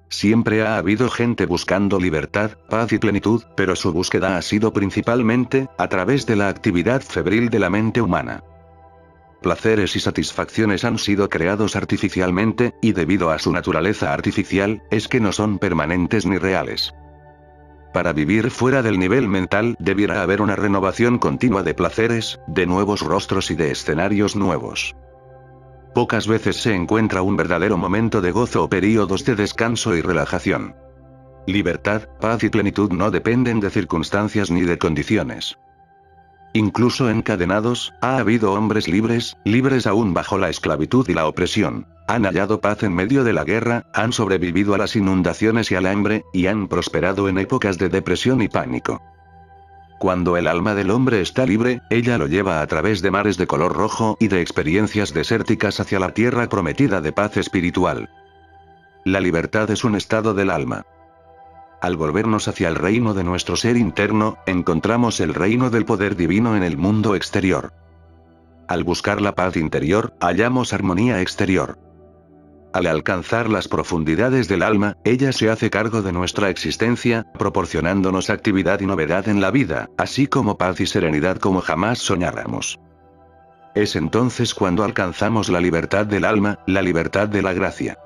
Siempre ha habido gente buscando libertad, paz y plenitud, pero su búsqueda ha sido principalmente, a través de la actividad febril de la mente humana. Placeres y satisfacciones han sido creados artificialmente, y debido a su naturaleza artificial, es que no son permanentes ni reales. Para vivir fuera del nivel mental, debiera haber una renovación continua de placeres, de nuevos rostros y de escenarios nuevos. Pocas veces se encuentra un verdadero momento de gozo o períodos de descanso y relajación. Libertad, paz y plenitud no dependen de circunstancias ni de condiciones. Incluso encadenados, ha habido hombres libres, libres aún bajo la esclavitud y la opresión. Han hallado paz en medio de la guerra, han sobrevivido a las inundaciones y al hambre, y han prosperado en épocas de depresión y pánico. Cuando el alma del hombre está libre, ella lo lleva a través de mares de color rojo y de experiencias desérticas hacia la tierra prometida de paz espiritual. La libertad es un estado del alma. Al volvernos hacia el reino de nuestro ser interno, encontramos el reino del poder divino en el mundo exterior. Al buscar la paz interior, hallamos armonía exterior. Al alcanzar las profundidades del alma, ella se hace cargo de nuestra existencia, proporcionándonos actividad y novedad en la vida, así como paz y serenidad como jamás soñáramos. Es entonces cuando alcanzamos la libertad del alma, la libertad de la gracia.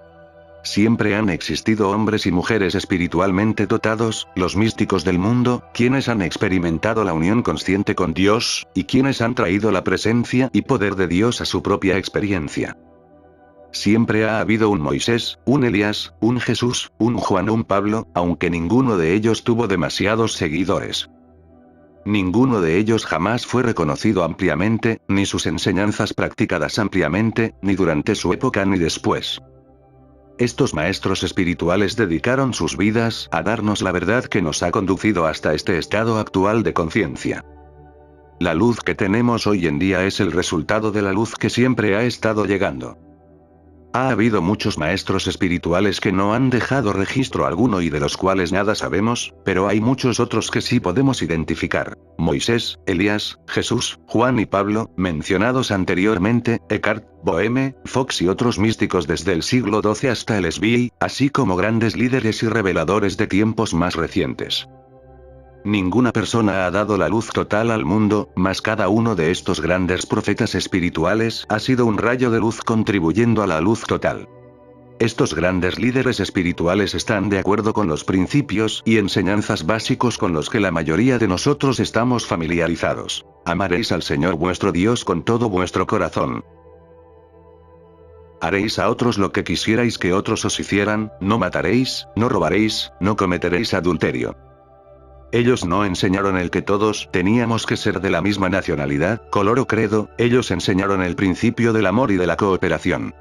Siempre han existido hombres y mujeres espiritualmente dotados, los místicos del mundo, quienes han experimentado la unión consciente con Dios, y quienes han traído la presencia y poder de Dios a su propia experiencia. Siempre ha habido un Moisés, un Elías, un Jesús, un Juan o un Pablo, aunque ninguno de ellos tuvo demasiados seguidores. Ninguno de ellos jamás fue reconocido ampliamente, ni sus enseñanzas practicadas ampliamente, ni durante su época ni después. Estos maestros espirituales dedicaron sus vidas a darnos la verdad que nos ha conducido hasta este estado actual de conciencia. La luz que tenemos hoy en día es el resultado de la luz que siempre ha estado llegando. Ha habido muchos maestros espirituales que no han dejado registro alguno y de los cuales nada sabemos, pero hay muchos otros que sí podemos identificar. Moisés, Elías, Jesús, Juan y Pablo, mencionados anteriormente, Eckhart, Boehme, Fox y otros místicos desde el siglo XII hasta el SBI, así como grandes líderes y reveladores de tiempos más recientes. Ninguna persona ha dado la luz total al mundo, mas cada uno de estos grandes profetas espirituales ha sido un rayo de luz contribuyendo a la luz total. Estos grandes líderes espirituales están de acuerdo con los principios y enseñanzas básicos con los que la mayoría de nosotros estamos familiarizados. Amaréis al Señor vuestro Dios con todo vuestro corazón. Haréis a otros lo que quisierais que otros os hicieran, no mataréis, no robaréis, no cometeréis adulterio. Ellos no enseñaron el que todos teníamos que ser de la misma nacionalidad, color o credo, ellos enseñaron el principio del amor y de la cooperación.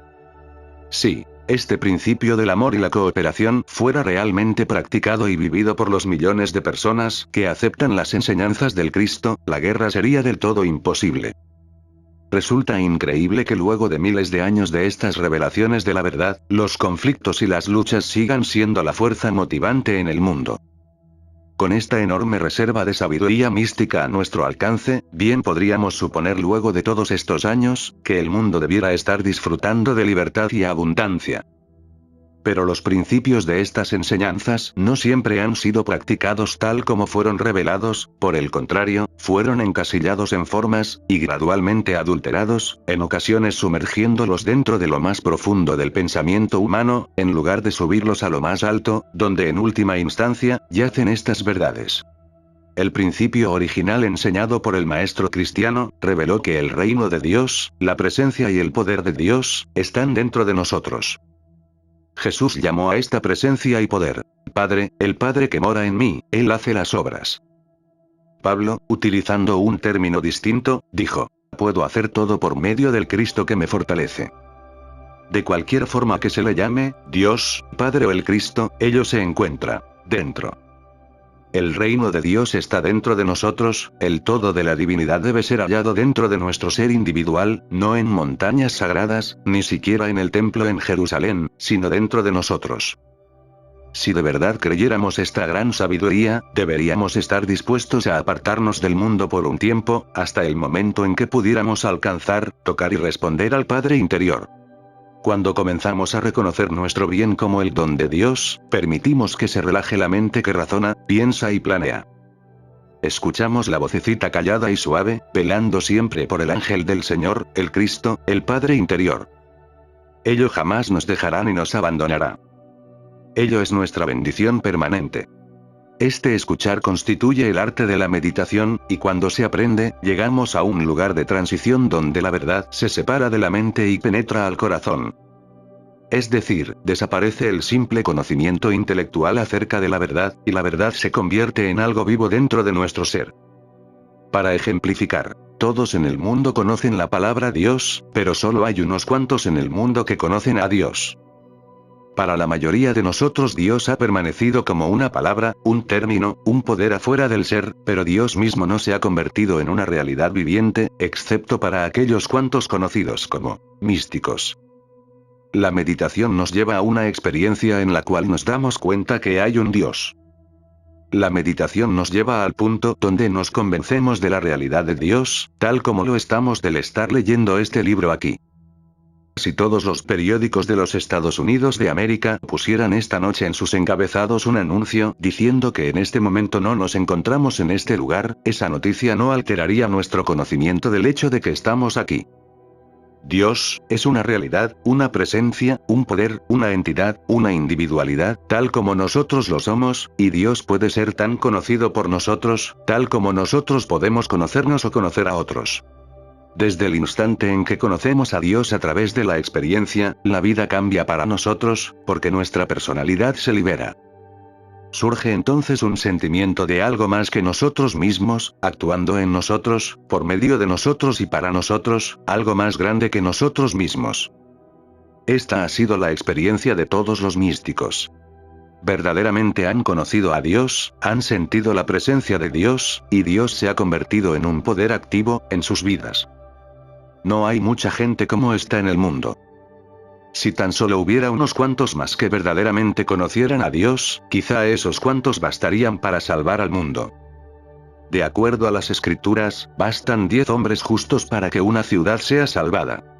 Si este principio del amor y la cooperación fuera realmente practicado y vivido por los millones de personas que aceptan las enseñanzas del Cristo, la guerra sería del todo imposible. Resulta increíble que luego de miles de años de estas revelaciones de la verdad, los conflictos y las luchas sigan siendo la fuerza motivante en el mundo. Con esta enorme reserva de sabiduría mística a nuestro alcance, bien podríamos suponer luego de todos estos años, que el mundo debiera estar disfrutando de libertad y abundancia. Pero los principios de estas enseñanzas no siempre han sido practicados tal como fueron revelados, por el contrario, fueron encasillados en formas, y gradualmente adulterados, en ocasiones sumergiéndolos dentro de lo más profundo del pensamiento humano, en lugar de subirlos a lo más alto, donde en última instancia, yacen estas verdades. El principio original enseñado por el maestro cristiano, reveló que el reino de Dios, la presencia y el poder de Dios, están dentro de nosotros. Jesús llamó a esta presencia y poder, Padre, el Padre que mora en mí, Él hace las obras. Pablo, utilizando un término distinto, dijo, puedo hacer todo por medio del Cristo que me fortalece. De cualquier forma que se le llame, Dios, Padre o el Cristo, ello se encuentra dentro. El reino de Dios está dentro de nosotros, el todo de la divinidad debe ser hallado dentro de nuestro ser individual, no en montañas sagradas, ni siquiera en el templo en Jerusalén, sino dentro de nosotros. Si de verdad creyéramos esta gran sabiduría, deberíamos estar dispuestos a apartarnos del mundo por un tiempo, hasta el momento en que pudiéramos alcanzar, tocar y responder al Padre interior. Cuando comenzamos a reconocer nuestro bien como el don de Dios, permitimos que se relaje la mente que razona, piensa y planea. Escuchamos la vocecita callada y suave, velando siempre por el ángel del Señor, el Cristo, el Padre interior. Ello jamás nos dejará ni nos abandonará. Ello es nuestra bendición permanente. Este escuchar constituye el arte de la meditación, y cuando se aprende, llegamos a un lugar de transición donde la verdad se separa de la mente y penetra al corazón. Es decir, desaparece el simple conocimiento intelectual acerca de la verdad, y la verdad se convierte en algo vivo dentro de nuestro ser. Para ejemplificar, todos en el mundo conocen la palabra Dios, pero solo hay unos cuantos en el mundo que conocen a Dios. Para la mayoría de nosotros Dios ha permanecido como una palabra, un término, un poder afuera del ser, pero Dios mismo no se ha convertido en una realidad viviente, excepto para aquellos cuantos conocidos como místicos. La meditación nos lleva a una experiencia en la cual nos damos cuenta que hay un Dios. La meditación nos lleva al punto donde nos convencemos de la realidad de Dios, tal como lo estamos del estar leyendo este libro aquí. Si todos los periódicos de los Estados Unidos de América pusieran esta noche en sus encabezados un anuncio diciendo que en este momento no nos encontramos en este lugar, esa noticia no alteraría nuestro conocimiento del hecho de que estamos aquí. Dios, es una realidad, una presencia, un poder, una entidad, una individualidad, tal como nosotros lo somos, y Dios puede ser tan conocido por nosotros, tal como nosotros podemos conocernos o conocer a otros. Desde el instante en que conocemos a Dios a través de la experiencia, la vida cambia para nosotros, porque nuestra personalidad se libera. Surge entonces un sentimiento de algo más que nosotros mismos, actuando en nosotros, por medio de nosotros y para nosotros, algo más grande que nosotros mismos. Esta ha sido la experiencia de todos los místicos. Verdaderamente han conocido a Dios, han sentido la presencia de Dios, y Dios se ha convertido en un poder activo, en sus vidas. No hay mucha gente como esta en el mundo. Si tan solo hubiera unos cuantos más que verdaderamente conocieran a Dios, quizá esos cuantos bastarían para salvar al mundo. De acuerdo a las escrituras, bastan 10 hombres justos para que una ciudad sea salvada.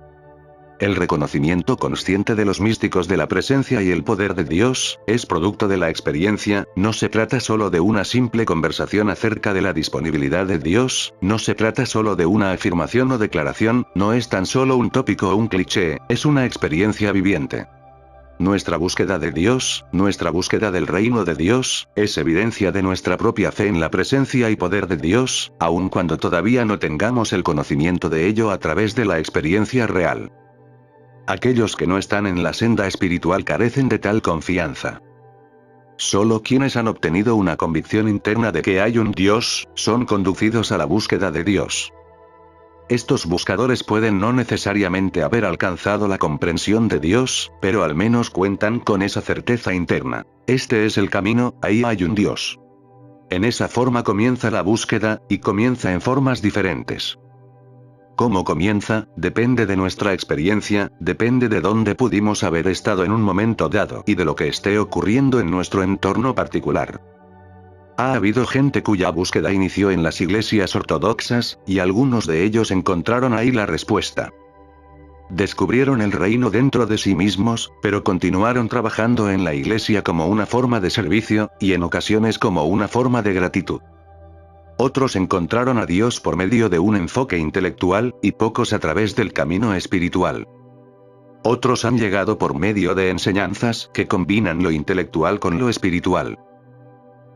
El reconocimiento consciente de los místicos de la presencia y el poder de Dios, es producto de la experiencia, no se trata solo de una simple conversación acerca de la disponibilidad de Dios, no se trata solo de una afirmación o declaración, no es tan solo un tópico o un cliché, es una experiencia viviente. Nuestra búsqueda de Dios, nuestra búsqueda del reino de Dios, es evidencia de nuestra propia fe en la presencia y poder de Dios, aun cuando todavía no tengamos el conocimiento de ello a través de la experiencia real. Aquellos que no están en la senda espiritual carecen de tal confianza. Solo quienes han obtenido una convicción interna de que hay un Dios, son conducidos a la búsqueda de Dios. Estos buscadores pueden no necesariamente haber alcanzado la comprensión de Dios, pero al menos cuentan con esa certeza interna. Este es el camino, ahí hay un Dios. En esa forma comienza la búsqueda, y comienza en formas diferentes. Cómo comienza, depende de nuestra experiencia, depende de dónde pudimos haber estado en un momento dado y de lo que esté ocurriendo en nuestro entorno particular. Ha habido gente cuya búsqueda inició en las iglesias ortodoxas, y algunos de ellos encontraron ahí la respuesta. Descubrieron el reino dentro de sí mismos, pero continuaron trabajando en la iglesia como una forma de servicio, y en ocasiones como una forma de gratitud. Otros encontraron a Dios por medio de un enfoque intelectual, y pocos a través del camino espiritual. Otros han llegado por medio de enseñanzas que combinan lo intelectual con lo espiritual.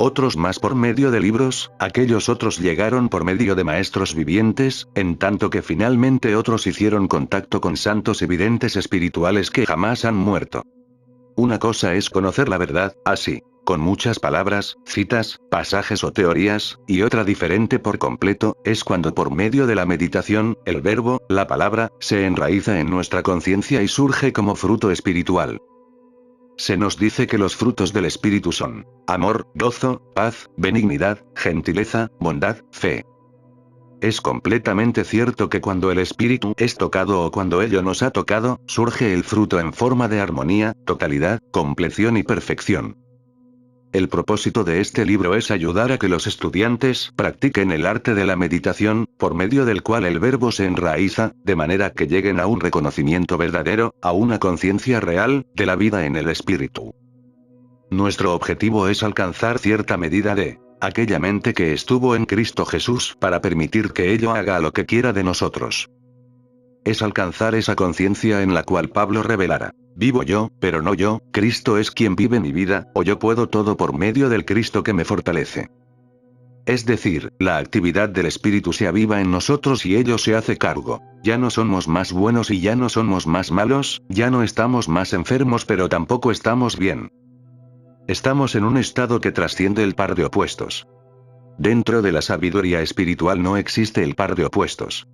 Otros más por medio de libros, aquellos otros llegaron por medio de maestros vivientes, en tanto que finalmente otros hicieron contacto con santos evidentes espirituales que jamás han muerto. Una cosa es conocer la verdad, así, con muchas palabras, citas, pasajes o teorías, y otra diferente por completo, es cuando por medio de la meditación, el verbo, la palabra, se enraiza en nuestra conciencia y surge como fruto espiritual. Se nos dice que los frutos del espíritu son amor, gozo, paz, benignidad, gentileza, bondad, fe. Es completamente cierto que cuando el espíritu es tocado o cuando ello nos ha tocado, surge el fruto en forma de armonía, totalidad, compleción y perfección. El propósito de este libro es ayudar a que los estudiantes practiquen el arte de la meditación, por medio del cual el verbo se enraiza, de manera que lleguen a un reconocimiento verdadero, a una conciencia real, de la vida en el espíritu. Nuestro objetivo es alcanzar cierta medida de aquella mente que estuvo en Cristo Jesús para permitir que ello haga lo que quiera de nosotros. Es alcanzar esa conciencia en la cual Pablo revelara: vivo yo, pero no yo, Cristo es quien vive mi vida, o yo puedo todo por medio del Cristo que me fortalece. Es decir, la actividad del Espíritu se aviva en nosotros y ello se hace cargo. Ya no somos más buenos y ya no somos más malos, ya no estamos más enfermos pero tampoco estamos bien. Estamos en un estado que trasciende el par de opuestos. Dentro de la sabiduría espiritual no existe el par de opuestos.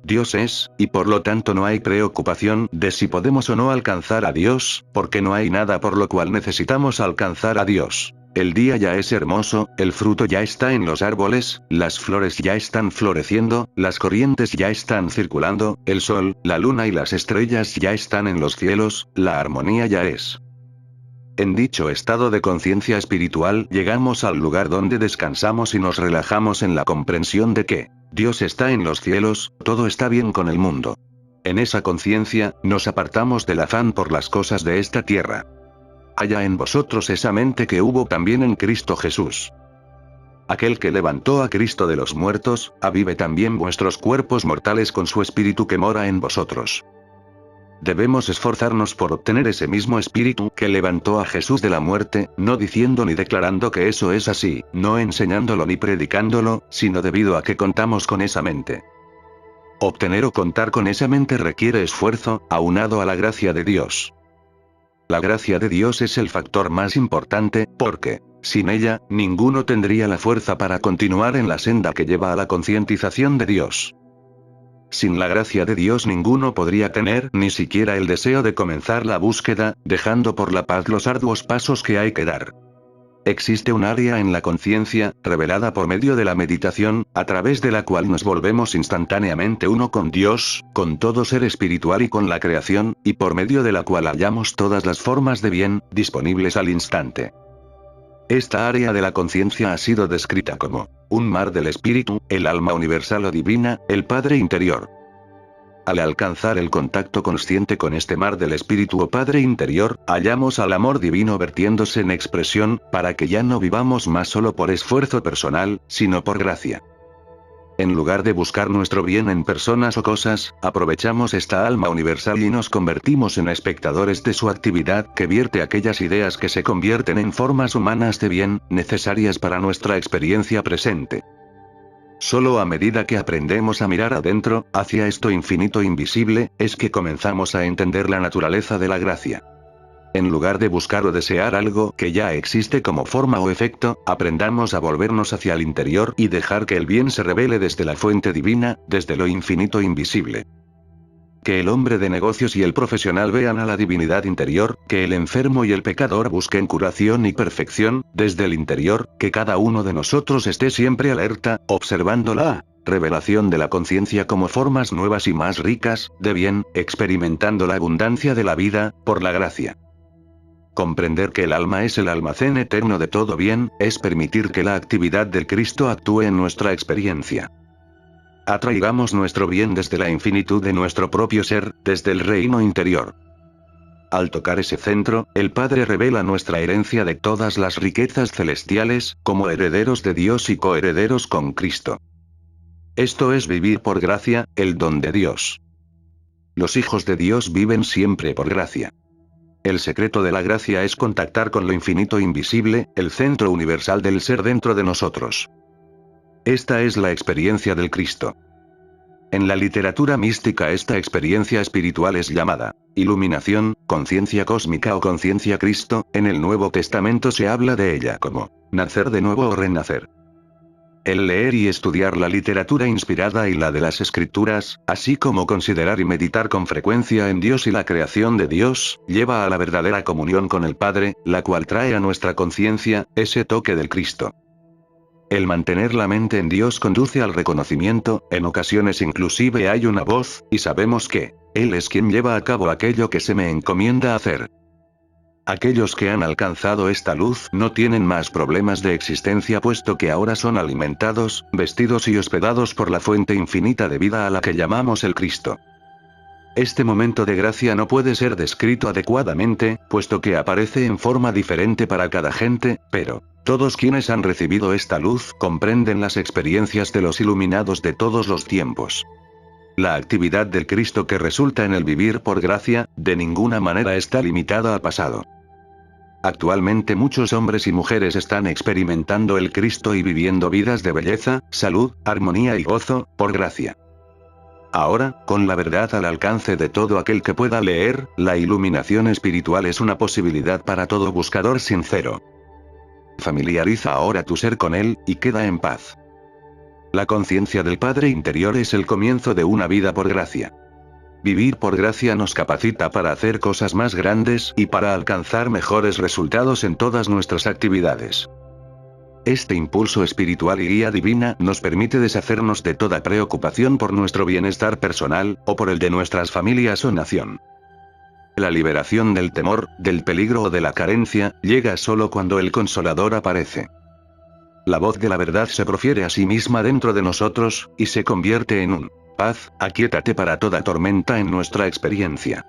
Dios es, y por lo tanto no hay preocupación de si podemos o no alcanzar a Dios, porque no hay nada por lo cual necesitamos alcanzar a Dios. El día ya es hermoso, el fruto ya está en los árboles, las flores ya están floreciendo, las corrientes ya están circulando, el sol, la luna y las estrellas ya están en los cielos, la armonía ya es. En dicho estado de conciencia espiritual llegamos al lugar donde descansamos y nos relajamos en la comprensión de que Dios está en los cielos, todo está bien con el mundo. En esa conciencia, nos apartamos del afán por las cosas de esta tierra. Haya en vosotros esa mente que hubo también en Cristo Jesús. Aquel que levantó a Cristo de los muertos, avive también vuestros cuerpos mortales con su espíritu que mora en vosotros. Debemos esforzarnos por obtener ese mismo espíritu que levantó a Jesús de la muerte, no diciendo ni declarando que eso es así, no enseñándolo ni predicándolo, sino debido a que contamos con esa mente. Obtener o contar con esa mente requiere esfuerzo, aunado a la gracia de Dios. La gracia de Dios es el factor más importante, porque, sin ella, ninguno tendría la fuerza para continuar en la senda que lleva a la concientización de Dios. Sin la gracia de Dios ninguno podría tener ni siquiera el deseo de comenzar la búsqueda, dejando por la paz los arduos pasos que hay que dar. Existe un área en la conciencia, revelada por medio de la meditación, a través de la cual nos volvemos instantáneamente uno con Dios, con todo ser espiritual y con la creación, y por medio de la cual hallamos todas las formas de bien, disponibles al instante. Esta área de la conciencia ha sido descrita como un mar del espíritu, el alma universal o divina, el Padre interior. Al alcanzar el contacto consciente con este mar del espíritu o Padre interior, hallamos al amor divino vertiéndose en expresión, para que ya no vivamos más solo por esfuerzo personal, sino por gracia. En lugar de buscar nuestro bien en personas o cosas, aprovechamos esta alma universal y nos convertimos en espectadores de su actividad que vierte aquellas ideas que se convierten en formas humanas de bien, necesarias para nuestra experiencia presente. Solo a medida que aprendemos a mirar adentro, hacia esto infinito invisible, es que comenzamos a entender la naturaleza de la gracia. En lugar de buscar o desear algo que ya existe como forma o efecto, aprendamos a volvernos hacia el interior y dejar que el bien se revele desde la fuente divina, desde lo infinito invisible. Que el hombre de negocios y el profesional vean a la divinidad interior, que el enfermo y el pecador busquen curación y perfección, desde el interior, que cada uno de nosotros esté siempre alerta, observando la revelación de la conciencia como formas nuevas y más ricas, de bien, experimentando la abundancia de la vida, por la gracia. Comprender que el alma es el almacén eterno de todo bien, es permitir que la actividad del Cristo actúe en nuestra experiencia. Atraigamos nuestro bien desde la infinitud de nuestro propio ser, desde el reino interior. Al tocar ese centro, el Padre revela nuestra herencia de todas las riquezas celestiales, como herederos de Dios y coherederos con Cristo. Esto es vivir por gracia, el don de Dios. Los hijos de Dios viven siempre por gracia. El secreto de la gracia es contactar con lo infinito invisible, el centro universal del ser dentro de nosotros. Esta es la experiencia del Cristo. En la literatura mística esta experiencia espiritual es llamada iluminación, conciencia cósmica o conciencia Cristo. En el Nuevo Testamento se habla de ella como nacer de nuevo o renacer. El leer y estudiar la literatura inspirada y la de las Escrituras, así como considerar y meditar con frecuencia en Dios y la creación de Dios, lleva a la verdadera comunión con el Padre, la cual trae a nuestra conciencia ese toque del Cristo. El mantener la mente en Dios conduce al reconocimiento, en ocasiones inclusive hay una voz, y sabemos que Él es quien lleva a cabo aquello que se me encomienda hacer. Aquellos que han alcanzado esta luz no tienen más problemas de existencia puesto que ahora son alimentados, vestidos y hospedados por la fuente infinita de vida a la que llamamos el Cristo. Este momento de gracia no puede ser descrito adecuadamente, puesto que aparece en forma diferente para cada gente, pero todos quienes han recibido esta luz comprenden las experiencias de los iluminados de todos los tiempos. La actividad del Cristo que resulta en el vivir por gracia, de ninguna manera está limitada al pasado. Actualmente muchos hombres y mujeres están experimentando el Cristo y viviendo vidas de belleza, salud, armonía y gozo, por gracia. Ahora, con la verdad al alcance de todo aquel que pueda leer, la iluminación espiritual es una posibilidad para todo buscador sincero. Familiariza ahora tu ser con él, y queda en paz. La conciencia del Padre interior es el comienzo de una vida por gracia. Vivir por gracia nos capacita para hacer cosas más grandes y para alcanzar mejores resultados en todas nuestras actividades. Este impulso espiritual y guía divina nos permite deshacernos de toda preocupación por nuestro bienestar personal, o por el de nuestras familias o nación. La liberación del temor, del peligro o de la carencia, llega solo cuando el Consolador aparece. La voz de la verdad se profiere a sí misma dentro de nosotros, y se convierte en un paz, aquíétate para toda tormenta en nuestra experiencia.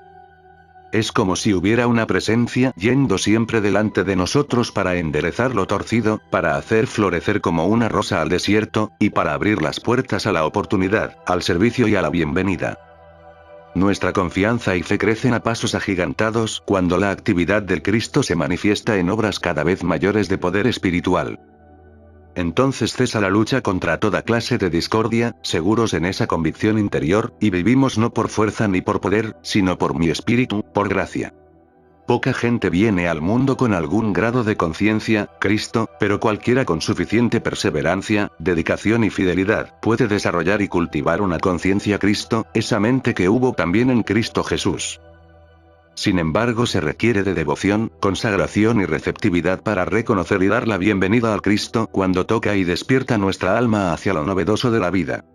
Es como si hubiera una presencia yendo siempre delante de nosotros para enderezar lo torcido, para hacer florecer como una rosa al desierto, y para abrir las puertas a la oportunidad, al servicio y a la bienvenida. Nuestra confianza y fe crecen a pasos agigantados cuando la actividad del Cristo se manifiesta en obras cada vez mayores de poder espiritual. Entonces cesa la lucha contra toda clase de discordia, seguros en esa convicción interior, y vivimos no por fuerza ni por poder, sino por mi espíritu, por gracia. Poca gente viene al mundo con algún grado de conciencia, Cristo, pero cualquiera con suficiente perseverancia, dedicación y fidelidad, puede desarrollar y cultivar una conciencia Cristo, esa mente que hubo también en Cristo Jesús. Sin embargo, se requiere de devoción, consagración y receptividad para reconocer y dar la bienvenida al Cristo cuando toca y despierta nuestra alma hacia lo novedoso de la vida.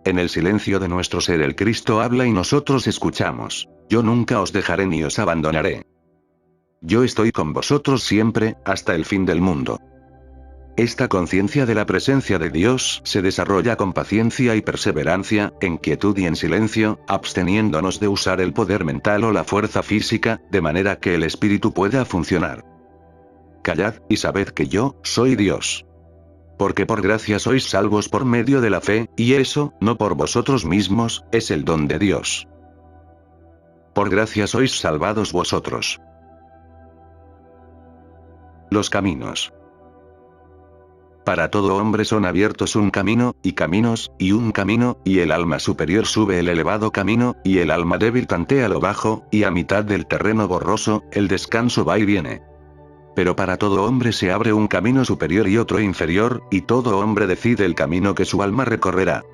En el silencio de nuestro ser el Cristo habla y nosotros escuchamos. Yo nunca os dejaré ni os abandonaré. Yo estoy con vosotros siempre, hasta el fin del mundo. Esta conciencia de la presencia de Dios se desarrolla con paciencia y perseverancia, en quietud y en silencio, absteniéndonos de usar el poder mental o la fuerza física, de manera que el espíritu pueda funcionar. Callad, y sabed que yo soy Dios. Porque por gracia sois salvos por medio de la fe, y eso, no por vosotros mismos, es el don de Dios. Por gracia sois salvados vosotros. Los caminos. Para todo hombre son abiertos un camino, y caminos, y un camino, y el alma superior sube el elevado camino, y el alma débil tantea lo bajo, y a mitad del terreno borroso, el descanso va y viene. Pero para todo hombre se abre un camino superior y otro inferior, y todo hombre decide el camino que su alma recorrerá.